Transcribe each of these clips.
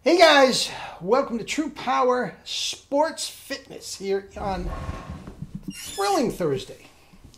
Hey guys, welcome to True Power Sports Fitness here on Thrilling Thursday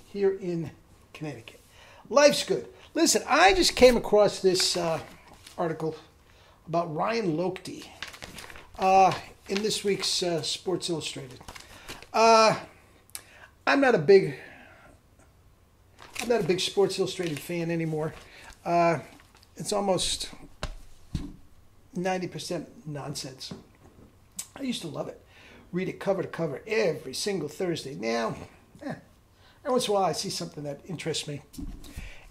here in Connecticut. Life's good. Listen, I just came across this article about Ryan Lochte in this week's Sports Illustrated. I'm not a big Sports Illustrated fan anymore. It's almost 90% nonsense. I used to love it. Read it cover to cover every single Thursday. Now, every once in a while I see something that interests me.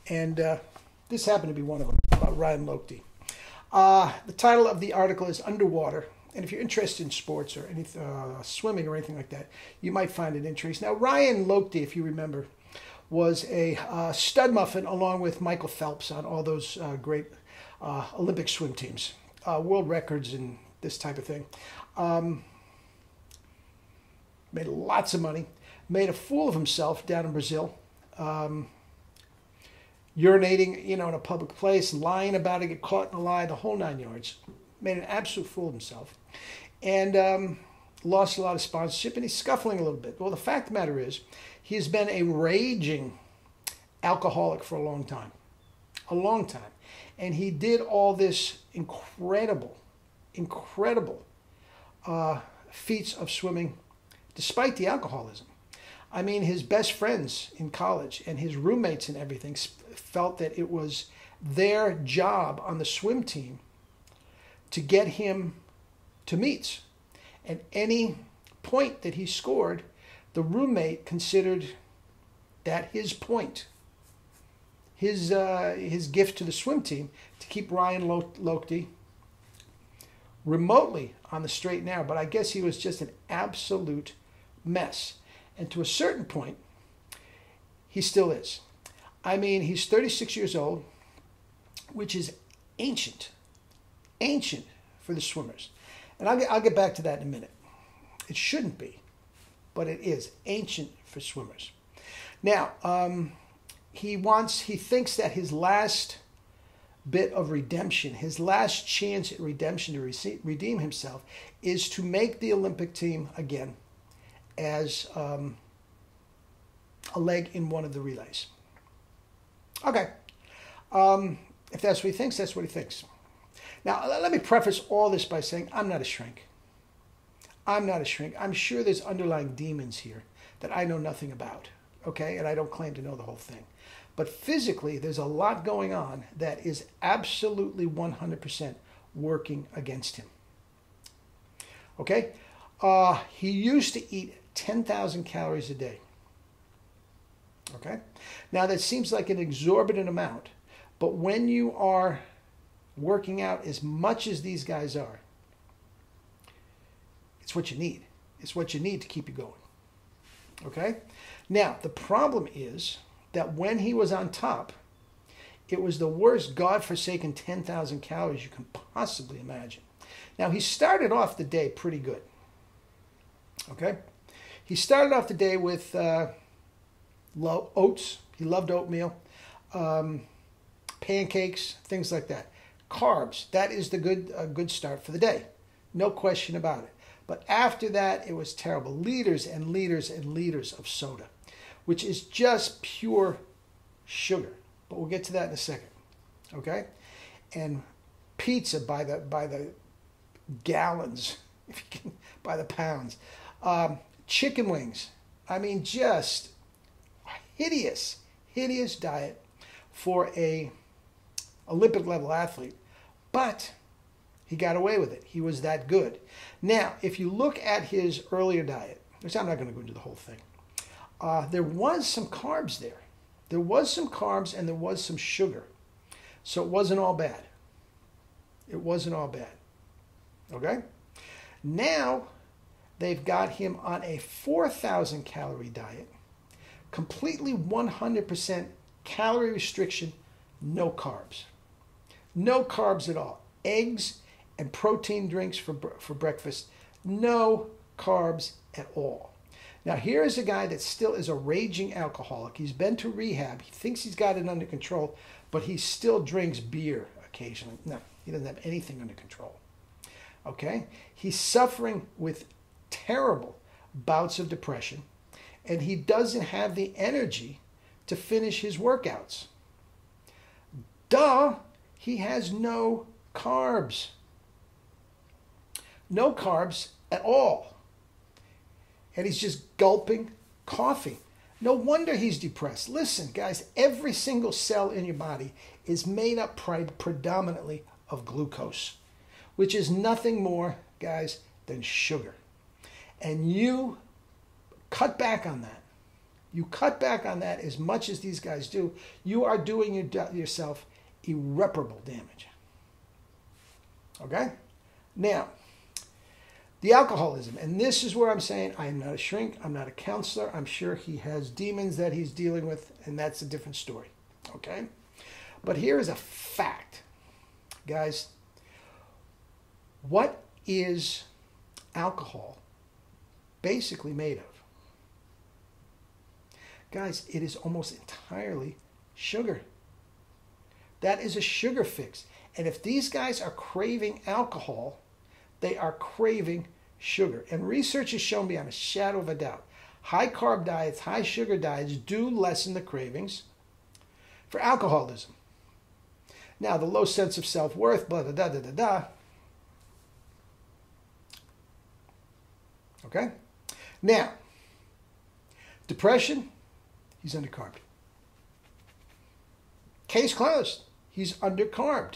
And this happened to be one of them, about Ryan Lochte. The title of the article is Underwater. And if you're interested in sports or anything, swimming or anything like that, you might find it interesting. Now, Ryan Lochte, if you remember, was a stud muffin along with Michael Phelps on all those great Olympic swim teams. World records and this type of thing. Made lots of money. Made a fool of himself down in Brazil. Urinating, in a public place, lying about it, get caught in a lie, the whole 9 yards. Made an absolute fool of himself. And lost a lot of sponsorship, and he's scuffling a little bit. Well, the fact of the matter is, he has been a raging alcoholic for a long time. A long time. And he did all this incredible feats of swimming despite the alcoholism. I mean, his best friends in college and his roommates and everything felt that it was their job on the swim team to get him to meets. And any point that he scored, the roommate considered that his point. His gift to the swim team to keep Ryan Lochte remotely on the straight and narrow. But I guess he was just an absolute mess. And to a certain point, he still is. I mean, he's 36 years old, which is ancient for the swimmers. And I'll get back to that in a minute. It shouldn't be, but it is ancient for swimmers. Now, he thinks that his last bit of redemption, his last chance at redemption to redeem himself, is to make the Olympic team again as a leg in one of the relays. Okay. If that's what he thinks, that's what he thinks. Now, let me preface all this by saying I'm not a shrink. I'm not a shrink. I'm sure there's underlying demons here that I know nothing about. Okay, and I don't claim to know the whole thing. But physically, there's a lot going on that is absolutely 100% working against him. Okay? He used to eat 10,000 calories a day. Okay? Now, that seems like an exorbitant amount, but when you are working out as much as these guys are, it's what you need. It's what you need to keep you going. Okay? Now, the problem is that when he was on top, it was the worst godforsaken 10,000 calories you can possibly imagine. Now, he started off the day pretty good. Okay? He started off the day with oats. He loved oatmeal, pancakes, things like that. Carbs, that is a good start for the day. No question about it. But after that, it was terrible. Liters and liters and liters of soda, which is just pure sugar. But we'll get to that in a second. Okay? And pizza by the gallons, if you can, by the pounds. Chicken wings. I mean, just hideous diet for a Olympic level athlete. But he got away with it. He was that good. Now, if you look at his earlier diet, which I'm not going to go into the whole thing, there was some carbs there. There was some carbs and there was some sugar. So it wasn't all bad. It wasn't all bad. Okay? Now, they've got him on a 4,000 calorie diet, completely 100% calorie restriction, no carbs. No carbs at all. Eggs and protein drinks for breakfast. No carbs at all. Now, here is a guy that still is a raging alcoholic. He's been to rehab. He thinks he's got it under control, but he still drinks beer occasionally. No, he doesn't have anything under control. Okay? He's suffering with terrible bouts of depression, and he doesn't have the energy to finish his workouts. Duh! He has no carbs. No carbs at all. And he's just gulping coffee. No wonder he's depressed. Listen, guys, every single cell in your body is made up predominantly of glucose, which is nothing more, guys, than sugar. And you cut back on that. You cut back on that as much as these guys do. You are doing yourself irreparable damage. Okay? Now, the alcoholism, and this is where I'm saying I am not a shrink, I'm not a counselor. I'm sure he has demons that he's dealing with, and that's a different story. Okay? But here is a fact. Guys, what is alcohol basically made of? Guys, it is almost entirely sugar. That is a sugar fix. And if these guys are craving alcohol, they are craving sugar. And research has shown beyond a shadow of a doubt, high carb diets, high sugar diets do lessen the cravings for alcoholism. Now, the low sense of self-worth, blah, da, da, da, da, da. Okay? Now, depression, he's undercarbed. Case closed. He's undercarbed.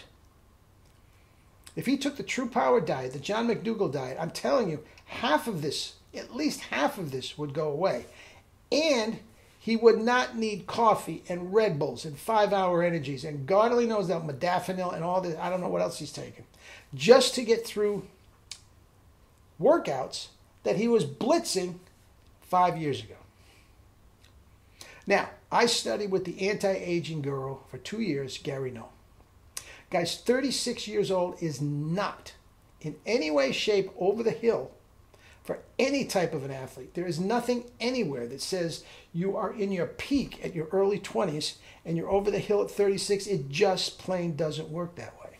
If he took the True Power diet, the John McDougall diet, I'm telling you, half of this, at least half of this would go away. And he would not need coffee and Red Bulls and 5-hour energies and God only knows that modafinil and all this. I don't know what else he's taking. Just to get through workouts that he was blitzing 5 years ago. Now, I studied with the anti-aging guru for 2 years, Gary Null. Guys, 36 years old is not in any way, shape, over the hill for any type of an athlete. There is nothing anywhere that says you are in your peak at your early 20s and you're over the hill at 36. It just plain doesn't work that way.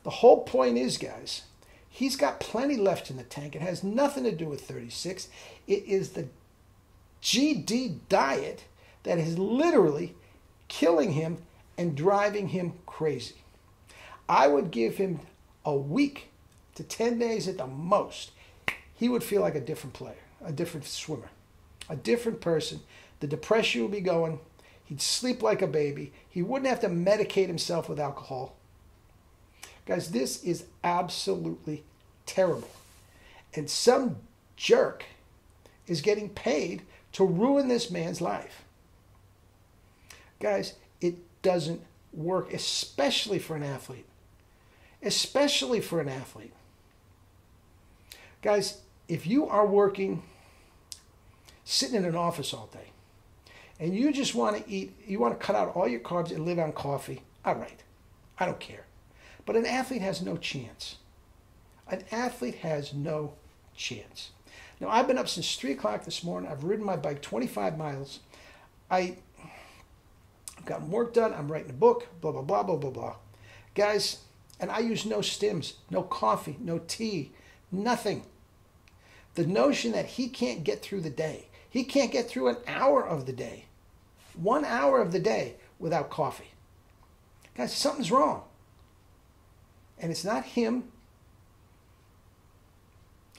The whole point is, guys, he's got plenty left in the tank. It has nothing to do with 36. It is the GD diet that is literally killing him and driving him crazy. I would give him a week to 10 days at the most. He would feel like a different player, a different swimmer, a different person. The depression would be going. He'd sleep like a baby. He wouldn't have to medicate himself with alcohol. Guys, this is absolutely terrible. And some jerk is getting paid to ruin this man's life. Guys, it doesn't work, especially for an athlete. Especially for an athlete. Guys, if you are working, sitting in an office all day, and you just want to eat, you want to cut out all your carbs and live on coffee, all right, I don't care. But an athlete has no chance. An athlete has no chance. Now, I've been up since 3 o'clock this morning. I've ridden my bike 25 miles. I've gotten work done. I'm writing a book, blah, blah, blah, blah, blah, blah. Guys, and I use no stims, no coffee, no tea, nothing. The notion that he can't get through the day, he can't get through an hour of the day, 1 hour of the day without coffee. Guys, something's wrong. And it's not him.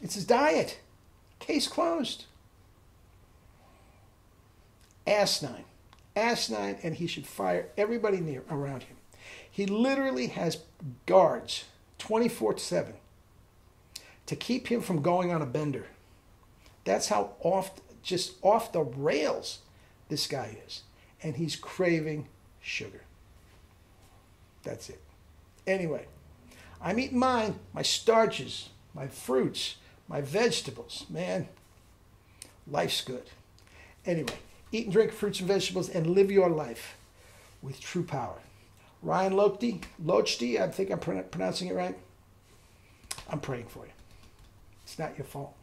It's his diet. Case closed. Asinine. Asinine, and he should fire everybody around him. He literally has guards 24/7 to keep him from going on a bender. That's how just off the rails this guy is. And he's craving sugar. That's it. Anyway, I'm eating mine, my starches, my fruits, my vegetables. Man, life's good. Anyway, eat and drink fruits and vegetables and live your life with true power. Ryan Lochte, I think I'm pronouncing it right. I'm praying for you. It's not your fault.